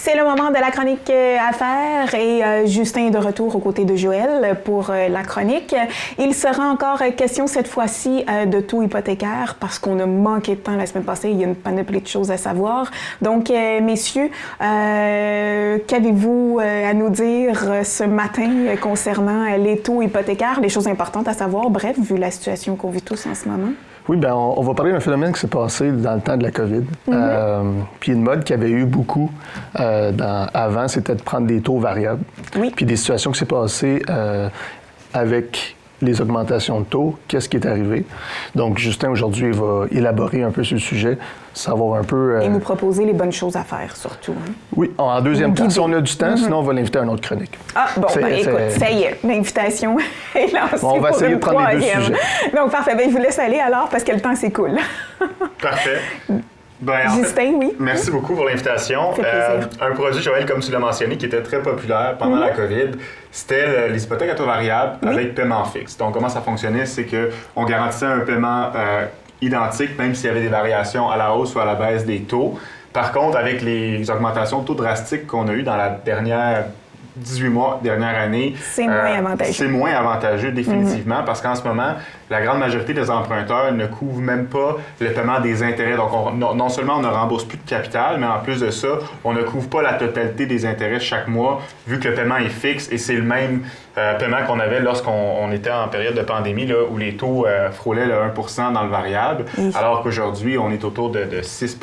C'est le moment de la chronique affaires et Justin est de retour aux côtés de Joël pour la chronique. Il sera encore question cette fois-ci de taux hypothécaire parce qu'on a manqué de temps la semaine passée. Il y a une panoplie de choses à savoir. Donc, messieurs, qu'avez-vous à nous dire ce matin concernant les taux hypothécaires, les choses importantes à savoir, bref, vu la situation qu'on vit tous en ce moment? Oui, bien, on va parler d'un phénomène qui s'est passé dans le temps de la COVID. Puis une mode qu'il y avait eu beaucoup avant, c'était de prendre des taux variables. Oui. Puis des situations qui s'est passées avec les augmentations de taux, qu'est-ce qui est arrivé. Donc, Justin, aujourd'hui, va élaborer un peu sur le sujet, savoir un peu... Et nous proposer les bonnes choses à faire, surtout. Hein? Oui, en deuxième temps, si on a du temps, sinon on va l'inviter à une autre chronique. Ah, bon, écoute, ça y est, l'invitation est lancée on va essayer de prendre les deux sujets. Donc, parfait. Bien, je vous laisse aller alors, parce que le temps, c'est cool. Parfait. Ben, Justin, oui. Merci beaucoup pour l'invitation. Un produit, Joël, comme tu l'as mentionné, qui était très populaire pendant la COVID, c'était les hypothèques à taux variable avec paiement fixe. Donc, comment ça fonctionnait, c'est qu'on garantissait un paiement identique, même s'il y avait des variations à la hausse ou à la baisse des taux. Par contre, avec les augmentations de taux drastiques qu'on a eues dans la dernière 18 mois, dernière année, c'est moins avantageux. C'est moins avantageux, définitivement, parce qu'en ce moment, la grande majorité des emprunteurs ne couvrent même pas le paiement des intérêts. Donc, non seulement on ne rembourse plus de capital, mais en plus de ça, on ne couvre pas la totalité des intérêts chaque mois, vu que le paiement est fixe et c'est le même paiement qu'on avait lorsqu'on était en période de pandémie, là, où les taux frôlaient le 1 dans le variable, alors qu'aujourd'hui, on est autour de 6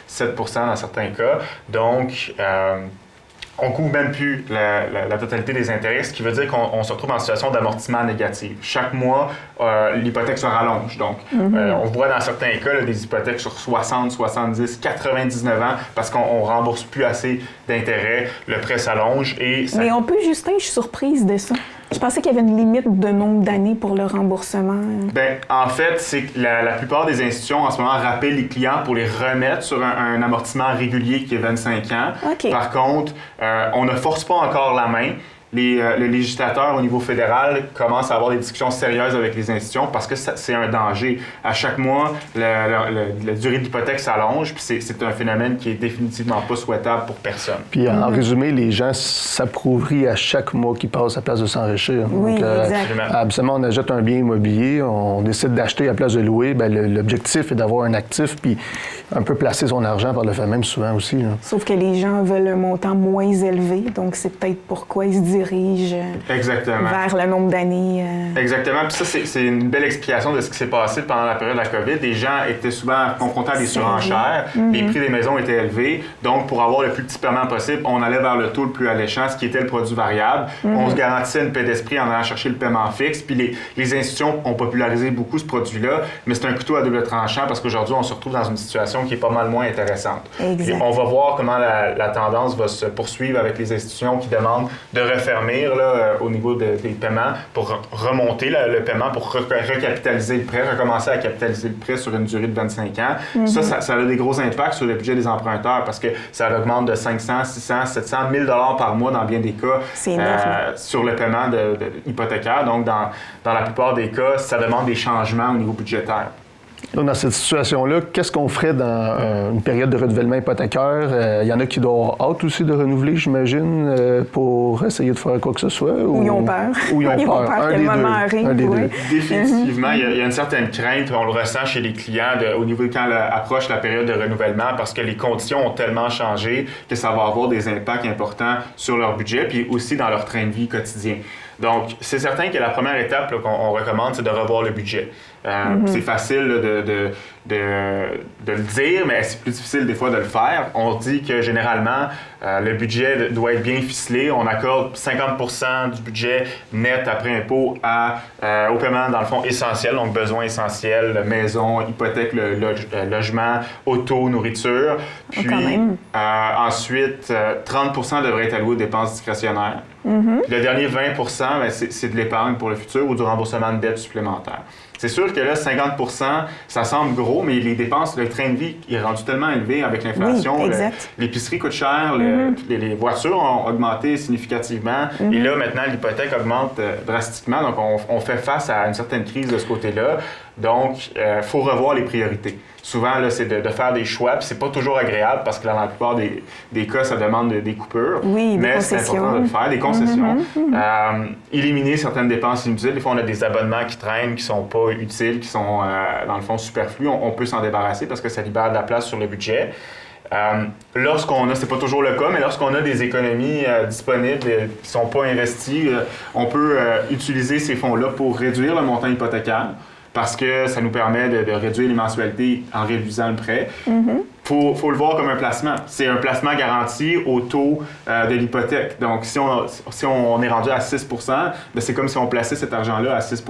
7 dans certains cas. Donc, on ne couvre même plus la totalité des intérêts, ce qui veut dire qu'on se retrouve en situation d'amortissement négatif. Chaque mois, l'hypothèque se rallonge. Donc, on voit dans certains cas là, des hypothèques sur 60, 70, 99 ans parce qu'on ne rembourse plus assez d'intérêts. Le prêt s'allonge et... Mais on peut, Justin, je suis surprise de ça. Je pensais qu'il y avait une limite de nombre d'années pour le remboursement. Bien, en fait, c'est que la plupart des institutions en ce moment rappellent les clients pour les remettre sur un amortissement régulier qui est 25 ans. Okay. Par contre, on ne force pas encore la main. Le législateur au niveau fédéral commence à avoir des discussions sérieuses avec les institutions parce que c'est un danger. À chaque mois, la durée de l'hypothèque s'allonge, puis c'est un phénomène qui est définitivement pas souhaitable pour personne. Puis en résumé, les gens s'approuverient à chaque mois qui passe à place de s'enrichir. Oui, donc, exact. Absolument, on achète un bien immobilier, on décide d'acheter à place de louer. Bien, l'objectif est d'avoir un actif puis un peu placer son argent par le fait même souvent aussi. Là. Sauf que les gens veulent un montant moins élevé, donc c'est peut-être pourquoi ils se dirigent vers le nombre d'années. Exactement. Puis ça, c'est une belle explication de ce qui s'est passé pendant la période de la COVID. Les gens étaient souvent confrontés à des surenchères. Les prix des maisons étaient élevés. Donc, pour avoir le plus petit paiement possible, on allait vers le taux le plus alléchant, ce qui était le produit variable. On se garantissait une paix d'esprit en allant chercher le paiement fixe. Puis les institutions ont popularisé beaucoup ce produit-là, mais c'est un couteau à double tranchant parce qu'aujourd'hui, on se retrouve dans une situation qui est pas mal moins intéressante. Exact. Et on va voir comment la tendance va se poursuivre avec les institutions qui demandent de refermer là, au niveau des paiements pour remonter le paiement, pour recapitaliser le prêt, recommencer à capitaliser le prêt sur une durée de 25 ans. Ça a des gros impacts sur le budget des emprunteurs parce que ça augmente de 500, 600, 700, 1000 $ par mois dans bien des cas sur le paiement hypothécaire. Donc, dans la plupart des cas, ça demande des changements au niveau budgétaire. Donc, dans cette situation-là, qu'est-ce qu'on ferait dans une période de renouvellement hypothécaire? Il y en a qui doivent avoir hâte aussi de renouveler, j'imagine, pour essayer de faire quoi que ce soit. Ou ils ont peur. Ou ils ont peur. Un des deux. deux. Définitivement, il y a une certaine crainte, on le ressent chez les clients au niveau de quand approche la période de renouvellement parce que les conditions ont tellement changé que ça va avoir des impacts importants sur leur budget puis aussi dans leur train de vie quotidien. Donc, c'est certain que la première étape là, qu'on recommande, c'est de revoir le budget. C'est facile là, de le dire, mais c'est plus difficile des fois de le faire. On dit que généralement, le budget doit être bien ficelé. On accorde 50% du budget net après impôt au paiement, dans le fond, essentiel, donc besoins essentiels, maison, hypothèque, logement, auto, nourriture. Puis ensuite, 30% devrait être alloué aux dépenses discrétionnaires. Le dernier 20%, c'est de l'épargne pour le futur ou du remboursement de dettes supplémentaires. C'est sûr que là, 50%, ça semble gros, mais les dépenses, le train de vie est rendu tellement élevé avec l'inflation. Oui, l'épicerie coûte cher, les voitures ont augmenté significativement. Et là, maintenant, l'hypothèque augmente drastiquement. Donc, on fait face à une certaine crise de ce côté-là. Donc, il faut revoir les priorités. Souvent, là, c'est de faire des choix, puis c'est pas toujours agréable parce que dans la plupart des cas, ça demande des coupures. Oui, mais c'est important de le faire, des concessions. Éliminer certaines dépenses inutiles. Des fois, on a des abonnements qui traînent, qui sont pas utiles, qui sont, dans le fond, superflus. On peut s'en débarrasser parce que ça libère de la place sur le budget. Lorsqu'on a, c'est pas toujours le cas, mais lorsqu'on a des économies disponibles qui sont pas investies, on peut utiliser ces fonds-là pour réduire le montant hypothécaire parce que ça nous permet de réduire les mensualités en réduisant le prêt. Faut le voir comme un placement. C'est un placement garanti au taux de l'hypothèque. Donc, si on est rendu à 6 bien, c'est comme si on plaçait cet argent-là à 6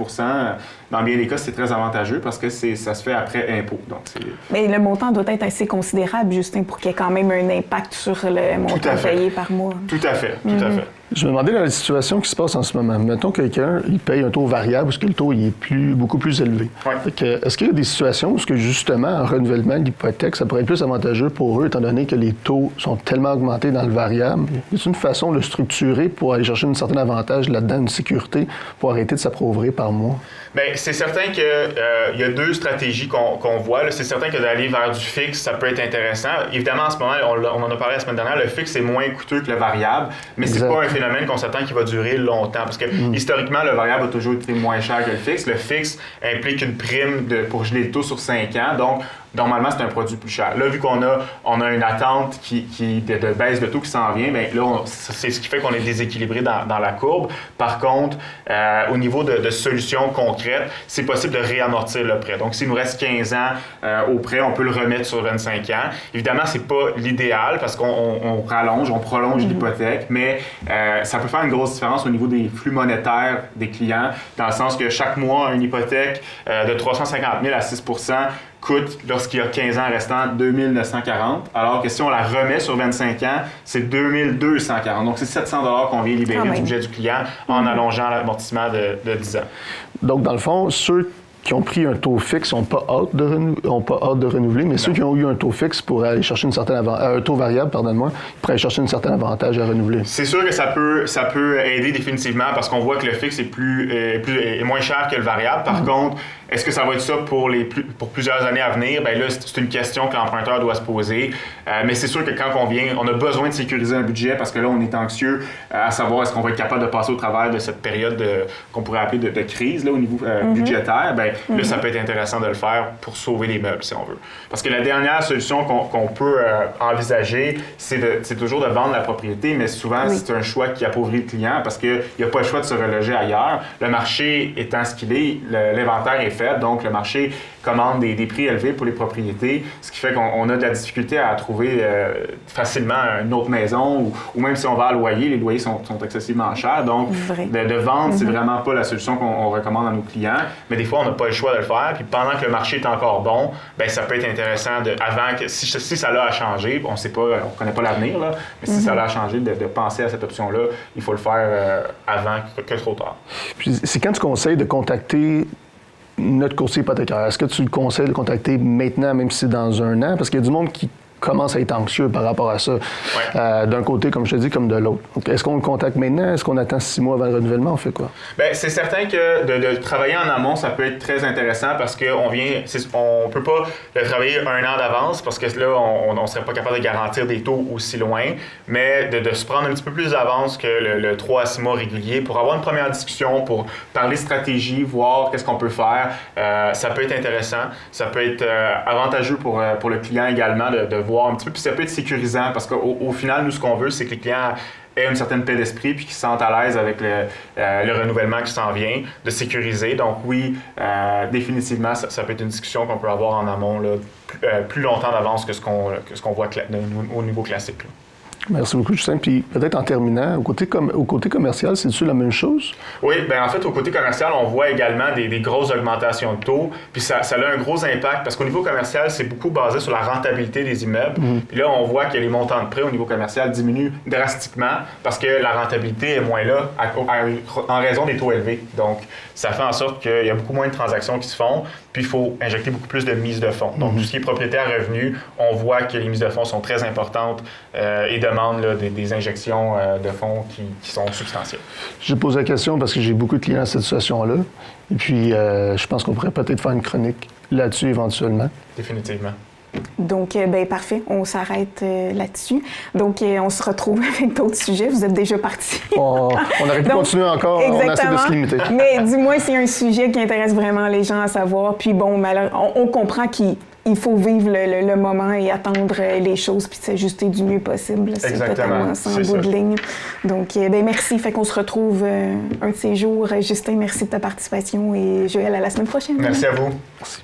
Dans bien des cas, c'est très avantageux parce que ça se fait après impôt. Donc, mais le montant doit être assez considérable, Justin, pour qu'il y ait quand même un impact sur le montant payé par mois. Tout à fait, tout à fait. Je me demandais dans la situation qui se passe en ce moment. Mettons que quelqu'un il paye un taux variable parce que le taux il est beaucoup plus élevé. Ouais. Est-ce qu'il y a des situations où justement, un renouvellement de l'hypothèque, ça pourrait être plus avantageux pour eux, étant donné que les taux sont tellement augmentés dans le variable? C'est une façon de le structurer pour aller chercher un certain avantage là-dedans, une sécurité, pour arrêter de s'appauvrir par mois? Bien, c'est certain qu'il y a deux stratégies qu'on voit. Là. C'est certain que d'aller vers du fixe, ça peut être intéressant. Évidemment, en ce moment, on en a parlé la semaine dernière, le fixe est moins coûteux que le variable, mais c'est pas un phénomène qu'on s'attend qui va durer longtemps. Parce que historiquement, le variable a toujours été moins cher que le fixe. Le fixe implique une prime pour geler le taux sur 5 ans. Donc, normalement, c'est un produit plus cher. Là, vu qu'on a une attente de baisse de taux qui s'en vient, bien là, c'est ce qui fait qu'on est déséquilibré dans la courbe. Par contre, au niveau de solutions concrètes, c'est possible de réamortir le prêt. Donc, s'il nous reste 15 ans au prêt, on peut le remettre sur 25 ans. Évidemment, c'est pas l'idéal parce qu'on rallonge, on prolonge l'hypothèque, mais ça peut faire une grosse différence au niveau des flux monétaires des clients, dans le sens que chaque mois, une hypothèque de 350 000 à 6 coûte, lorsqu'il y a 15 ans restant, 2 940, alors que si on la remet sur 25 ans, c'est 2 240. Donc, c'est 700 $ qu'on vient libérer du budget du client en allongeant l'amortissement de 10 ans. Donc, dans le fond, ceux qui ont pris un taux fixe n'ont pas hâte de renouveler, mais ceux qui ont eu un taux fixe pour aller chercher un taux variable, pardonne-moi, pour aller chercher un certain avantage à renouveler. C'est sûr que ça peut aider définitivement parce qu'on voit que le fixe est moins cher que le variable. Par contre, est-ce que ça va être ça pour plusieurs années à venir? Bien là, c'est une question que l'emprunteur doit se poser. Mais c'est sûr que quand on a besoin de sécuriser un budget parce que là, on est anxieux à savoir est-ce qu'on va être capable de passer au travers de cette période qu'on pourrait appeler de crise là, au niveau budgétaire, bien là, ça peut être intéressant de le faire pour sauver les meubles, si on veut. Parce que la dernière solution qu'on peut envisager, c'est toujours de vendre la propriété, mais souvent, c'est un choix qui appauvrit le client parce qu'il n'y a pas le choix de se reloger ailleurs. Le marché étant ce qu'il est, l'inventaire est fait, donc le marché commande des prix élevés pour les propriétés, ce qui fait qu'on a de la difficulté à trouver facilement une autre maison ou même si on va à loyer, les loyers sont excessivement chers. Donc, de vendre, c'est vraiment pas la solution qu'on recommande à nos clients. Mais des fois, on n'a pas le choix de le faire. Puis pendant que le marché est encore bon, bien, ça peut être intéressant si ça a à changer, on sait pas, on connaît pas l'avenir, là, mais si ça a à changer, de penser à cette option-là, il faut le faire avant que trop tard. Puis c'est quand tu conseilles de contacter notre courtier hypothécaire, est-ce que tu le conseilles de le contacter maintenant, même si c'est dans un an? Parce qu'il y a du monde qui commence à être anxieux par rapport à ça, d'un côté, comme je te dis, comme de l'autre. Donc, est-ce qu'on le contacte maintenant? Est-ce qu'on attend 6 mois avant le renouvellement? On fait quoi? Bien, c'est certain que de travailler en amont, ça peut être très intéressant parce qu'on on peut pas le travailler un an d'avance parce que là, on serait pas capable de garantir des taux aussi loin, mais de se prendre un petit peu plus d'avance que le 3 à 6 mois régulier pour avoir une première discussion, pour parler stratégie, voir qu'est-ce qu'on peut faire. Ça peut être intéressant. Ça peut être avantageux pour le client également de voir un petit peu, puis ça peut être sécurisant parce qu'au final, nous, ce qu'on veut, c'est que les clients aient une certaine paix d'esprit puis qu'ils se sentent à l'aise avec le renouvellement qui s'en vient, de sécuriser. Donc oui, définitivement, ça peut être une discussion qu'on peut avoir en amont là, plus longtemps d'avance que ce qu'on voit au niveau classique. Là. Merci beaucoup, Justin. Puis peut-être en terminant, au côté commercial, c'est-tu la même chose? Oui, bien en fait, au côté commercial, on voit également des grosses augmentations de taux. Puis ça a un gros impact parce qu'au niveau commercial, c'est beaucoup basé sur la rentabilité des immeubles. Puis là, on voit que les montants de prêt au niveau commercial diminuent drastiquement parce que la rentabilité est moins là en raison des taux élevés. Donc, ça fait en sorte qu'il y a beaucoup moins de transactions qui se font. puis il faut injecter beaucoup plus de mise de fonds. Donc, tout ce qui est propriété à revenu, on voit que les mises de fonds sont très importantes et demandent là, des injections de fonds qui sont substantielles. J'ai posé la question parce que j'ai beaucoup de clients dans cette situation-là. Et puis, je pense qu'on pourrait peut-être faire une chronique là-dessus éventuellement. Définitivement. Donc, parfait. On s'arrête là-dessus. Donc, on se retrouve avec d'autres sujets. Vous êtes déjà partis. On aurait pu continuer encore. Exactement. On essaie de se limiter. Mais dis-moi, c'est un sujet qui intéresse vraiment les gens à savoir. Puis bon, on comprend qu'il faut vivre le moment et attendre les choses puis s'ajuster du mieux possible. C'est totalement ça en bout de ligne. Donc, merci. Fait qu'on se retrouve un de ces jours. Justin, merci de ta participation et Joël, à la semaine prochaine. Merci à vous. Merci.